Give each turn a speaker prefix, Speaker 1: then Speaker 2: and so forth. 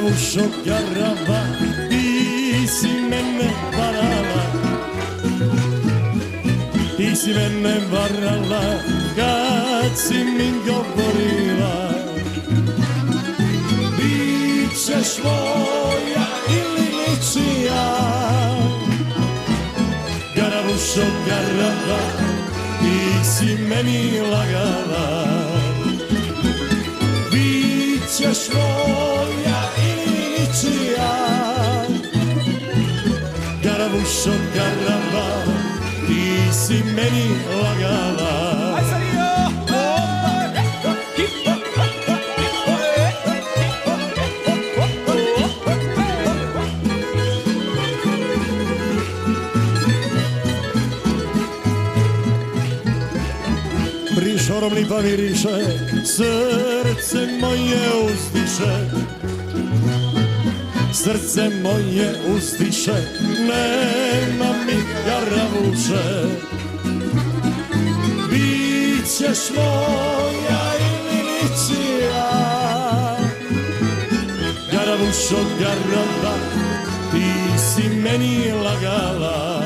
Speaker 1: Garavušo, garava, ti si mene varala, ti si mene varala, kad si mi govorila, bit ćeš moja ili ničija. Garavušo, garava, ti si meni lagala, bit ćeš moja ili ničija. Garavušo, garava, ti si meni lagala. Prišorom lipa miriše, srce moje uzdiše, srce moje uzdiše, nema mi Garavuše. Bićeš moja ili ničija. Garavušo, garava, ti si meni lagala,